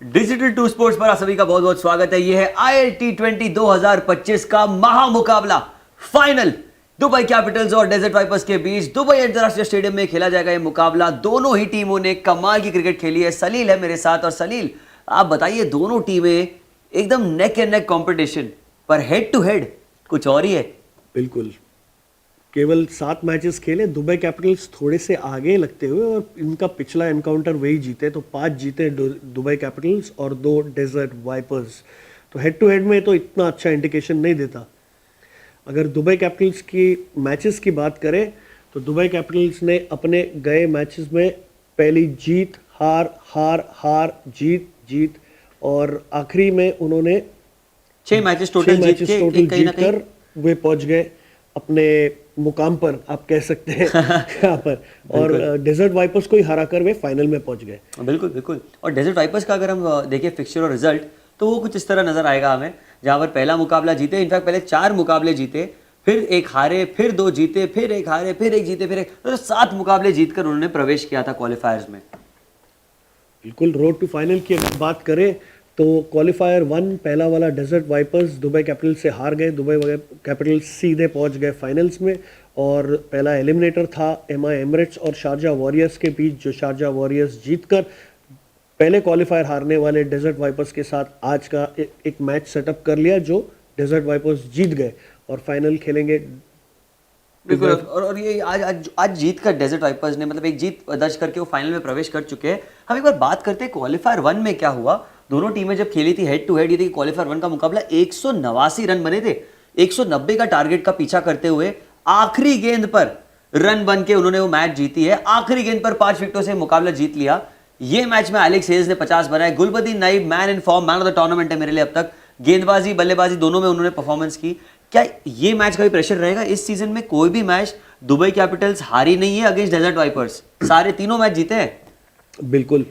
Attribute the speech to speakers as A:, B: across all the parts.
A: Digital to sports पर आप सभी का बहुत बहुत स्वागत है। यह है ILT20 2025 का महामुकाबला फाइनल दुबई कैपिटल्स और डेजर्ट वाइपर्स के बीच दुबई अंतरराष्ट्रीय स्टेडियम में खेला जाएगा। यह मुकाबला दोनों ही टीमों ने कमाल की क्रिकेट खेली है। सलील है मेरे साथ। और सलील, आप बताइए, दोनों टीमें एकदम नेक एंड नेक कॉम्पिटिशन, पर हेड टू हेड कुछ और ही है।
B: बिल्कुल, केवल 7 मैचेस खेले, दुबई कैपिटल्स थोड़े से आगे लगते हुए और इनका पिछला एनकाउंटर वही जीते, तो 5 जीते दुबई कैपिटल्स और 2 डेजर्ट वाइपर्स। तो हेड टू हेड में तो इतना अच्छा इंडिकेशन नहीं देता। अगर दुबई कैपिटल्स की मैचेस की बात करें तो दुबई कैपिटल्स ने अपने गए मैचेस में पहली जीत, हार, हार, हार, जीत, जीत और आखिरी में उन्होंने
A: 6 मैचेस टोटल जीत
B: कर वे पहुंच गए अपने मुकाम पर, आप कह सकते हैं यहाँ पर। और डेजर्ट वाइपर्स को ही हरा कर वे फाइनल में पहुंच गए।
A: बिल्कुल बिल्कुल। और डेजर्ट वाइपर्स का अगर हम देखें फिक्सचर और रिजल्ट, तो वो कुछ इस तरह नजर आएगा हमें, जहां पर पहला मुकाबला जीते, इनफैक्ट पहले 4 मुकाबले जीते, फिर 1 हारे, फिर 2 जीते, फिर 1 हारे, फिर 1 जीते, फिर 1, तो 7 मुकाबले जीतकर उन्होंने प्रवेश किया था क्वालिफायर्स में।
B: बिल्कुल, रोड टू फाइनल की अगर बात करें तो क्वालिफायर 1 पहला वाला डेजर्ट वाइपर्स दुबई कैपिटल्स से हार गए। दुबई कैपिटल्स सीधे पहुंच गए फाइनल्स में। और पहला एलिमिनेटर था MI एमिरेट्स और शारजा वॉरियर्स के बीच, जो शारजा वॉरियर्स जीतकर पहले क्वालिफायर हारने वाले डेजर्ट वाइपर्स के साथ आज का एक मैच सेटअप कर लिया, जो डेजर्ट वाइपर्स जीत गए और फाइनल खेलेंगे।
A: बिल्कुल। और ये आज जीत कर डेजर्ट वाइपर्स ने, मतलब एक जीत दर्ज करके वो फाइनल में प्रवेश कर चुके हैं। हम एक बार बात करते हैं क्वालिफायर 1 में क्या हुआ। दोनों टीमें जब खेली थी हेड टू हेड, ये थी क्वालिफायर 1 का मुकाबला, 189 रन बने थे। 190 का टारगेट का पीछा करते हुए आखिरी गेंद पर रन बन के उन्होंने वो मैच जीती है। आखिरी गेंद पर 5 विकेटों से मुकाबला जीत लिया। ये मैच में एलेक्स हेल्स ने 50 बनाए। Gulbadin Naib man in form, man of the tournament है मेरे लिए अब तक। गेंदबाजी बल्लेबाजी दोनों में उन्होंने परफॉर्मेंस की। क्या ये मैच का भी प्रेशर रहेगा? इस सीजन में कोई भी मैच दुबई कैपिटल्स हारी नहीं है अगेंस्ट डेजर्ट वाइपर्स, सारे तीनों मैच जीते हैं।
B: बिल्कुल,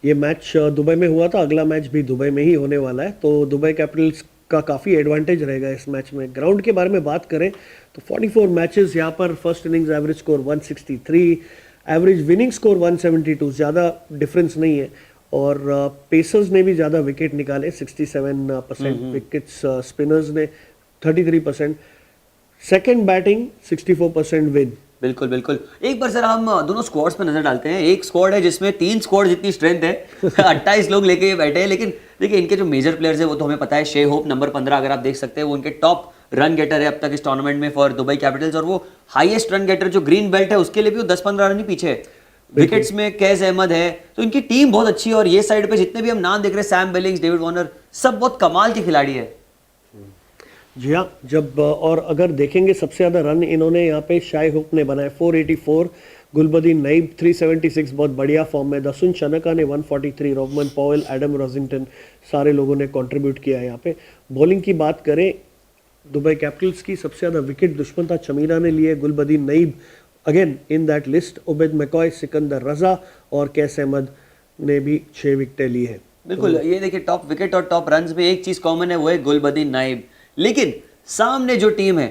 B: ये मैच दुबई में हुआ था, अगला मैच भी दुबई में ही होने वाला है, तो दुबई कैपिटल्स का काफ़ी एडवांटेज रहेगा इस मैच में। ग्राउंड के बारे में बात करें तो 44 मैचेस, यहाँ पर first innings average score 163, average winning score 172, ज़्यादा डिफरेंस नहीं है। और पेसर्स ने भी ज़्यादा विकेट निकाले, 67% विकेट्स, स्पिनर्स ने 33%, सेकेंड बैटिंग 64% विन।
A: बिल्कुल बिल्कुल। एक बार सर हम दोनों स्क्वाड्स पर नजर डालते हैं। एक स्क्वाड है जिसमें 3 स्क्वाड जितनी स्ट्रेंथ है 28 लोग लेके बैठे हैं, लेकिन देखिए इनके जो मेजर प्लेयर्स है वो तो हमें पता है। शे होप नंबर 15, अगर आप देख सकते हैं, वो उनके टॉप रन गेटर है अब तक इस टूर्नामेंट में फॉर दुबई कैपिटल्स। और वो हाईएस्ट रन गेटर जो ग्रीन बेल्ट है उसके लिए भी वो 10-15 रन ही पीछे है। विकेट्स में कैस अहमद है, तो इनकी टीम बहुत अच्छी है। और ये साइड पे जितने भी हम नाम देख रहे हैं, सैम बिलिंग्स, डेविड वार्नर, सब बहुत कमाल के खिलाड़ी है।
B: जी हाँ, जब और अगर देखेंगे सबसे ज़्यादा रन इन्होंने यहाँ पे शाई हुक ने बनाए 484, गुलबदीन नईब 376, बहुत बढ़िया फॉर्म में, दसुन शनका ने 143, रोबमन पॉवेल, एडम रोजिंगटन, सारे लोगों ने कंट्रीब्यूट किया यहाँ पे। बॉलिंग की बात करें दुबई कैपिटल्स की, सबसे ज़्यादा विकेट दुश्मन चमीरा ने लिए, Gulbadin Naib again in that list, Obed McCoy, Sikandar Raza और कैस अहमद ने भी 6 विकेटें ली है।
A: बिल्कुल, ये देखिए टॉप विकेट और टॉप रन्स में एक चीज कॉमन है, वो है गुलबदीन नाइब। लेकिन सामने जो टीम है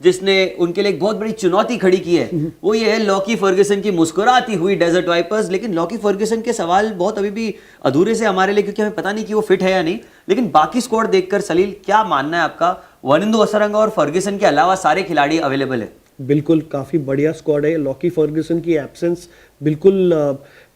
A: जिसने उनके लिए एक बहुत बड़ी चुनौती खड़ी की है, वो ये है लॉकी फर्ग्यूसन की मुस्कुराती हुई डेजर्ट वाइपर्स। लेकिन लॉकी फर्ग्यूसन के सवाल बहुत अभी भी अधूरे से हमारे लिए, क्योंकि हमें पता नहीं कि वो फिट है या नहीं। लेकिन बाकी स्क्वाड देखकर सलील, क्या मानना है आपका? वनिंदु हसरंगा और फर्ग्यूसन के अलावा सारे खिलाड़ी अवेलेबल है।
B: बिल्कुल, काफ़ी बढ़िया स्क्वाड है। लॉकी फर्ग्यूसन की एब्सेंस बिल्कुल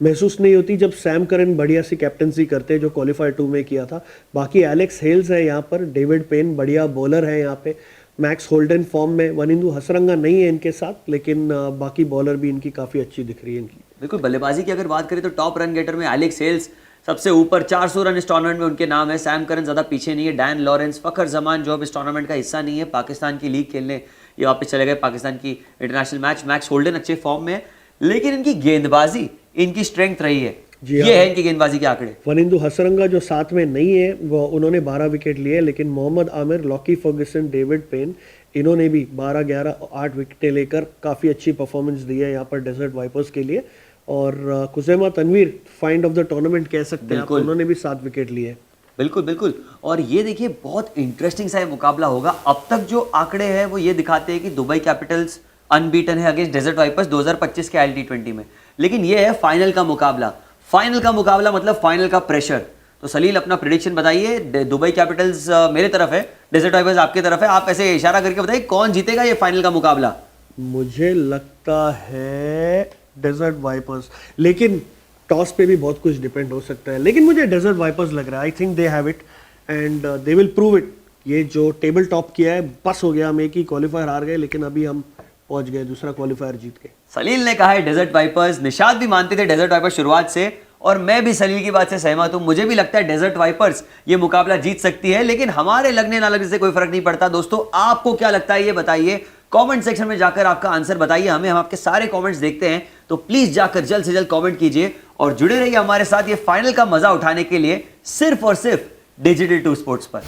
B: महसूस नहीं होती जब सैम करन बढ़िया सी कैप्टनसी करते हैं, जो क्वालिफायर 2 में किया था। बाकी एलेक्स हेल्स है यहाँ पर, डेविड पेन बढ़िया बॉलर है यहाँ पे, मैक्स होल्डन फॉर्म में, वनिंदु हसरंगा नहीं है इनके साथ, लेकिन बाकी बॉलर भी इनकी काफ़ी अच्छी दिख रही है इनकी।
A: बिल्कुल, बल्लेबाजी की अगर बात करें तो टॉप रन गेटर में एलेक्स हेल्स सबसे ऊपर, 400 रन इस टूर्नामेंट में उनके नाम है। सैम करन ज़्यादा पीछे नहीं है। डैन लॉरेंस, फखर जमान जो अब इस टूर्नामेंट का हिस्सा नहीं है, पाकिस्तान की लीग खेलने ये वापस चले गए, पाकिस्तान की इंटरनेशनल मैच। मैक्स होल्डन अच्छे फॉर्म में है, लेकिन इनकी गेंदबाजी इनकी स्ट्रेंथ रही है। ये है इनकी गेंदबाजी के आंकड़े।
B: वनिंदु हसरंगा जो साथ में नहीं है, वो उन्होंने 12 विकेट लिए, लेकिन Mohammad Amir, Lockie Ferguson, David Payne, इन्होंने भी 12, 11, 8 विकेटें लेकर काफ़ी अच्छी परफॉर्मेंस दी है यहाँ पर डेजर्ट वाइपर्स के लिए। और Khuzaima Tanvir, find of the tournament कह सकते हैं आप, उन्होंने भी 7 विकेट लिए।
A: बिल्कुल बिल्कुल। और ये देखिए बहुत इंटरेस्टिंग सा मुकाबला होगा। अब तक जो आंकड़े हैं वो ये दिखाते हैं कि दुबई कैपिटल्स अनबीटन है अगेंस्ट डेजर्ट वाइपर्स 2025 के ILT20 में। लेकिन ये है फाइनल का मुकाबला। फाइनल का मुकाबला मतलब फाइनल का प्रेशर। तो सलील अपना प्रिडिक्शन बताइए। दुबई कैपिटल्स मेरे तरफ है, डेजर्ट वाइपर्स आपकी तरफ है। आप ऐसे इशारा करके बताइए कौन जीतेगा ये फाइनल का मुकाबला।
B: मुझे लगता है डेजर्ट वाइपर्स, लेकिन टॉस पे भी बहुत कुछ डिपेंड हो सकता है, लेकिन मुझे डेजर्ट वाइपर्स लग रहा है। I think they have it and they will prove it. ये जो टेबल टॉप किया है बस हो गया, हम एक ही क्वालिफायर हार गए लेकिन अभी हम पहुंच गए, दूसरा क्वालिफायर जीत के।
A: सलील ने कहा है डेजर्ट वाइपर्स, निशाद भी मानते थे डेजर्ट वाइपर्स शुरुआत से, और मैं भी सलील की बात से सहमत हूं। मुझे भी लगता है डेजर्ट वाइपर्स ये मुकाबला जीत सकती है, लेकिन हमारे लगने ना लगने से कोई फर्क नहीं पड़ता। दोस्तों आपको क्या लगता है ये बताइए, कमेंट सेक्शन में जाकर आपका आंसर बताइए हमें, हम आपके सारे कमेंट्स देखते हैं। तो प्लीज जाकर जल्द से जल्द कमेंट कीजिए और जुड़े रहिए हमारे साथ ये फाइनल का मजा उठाने के लिए सिर्फ और सिर्फ डिजिटल 2 स्पोर्ट्स पर।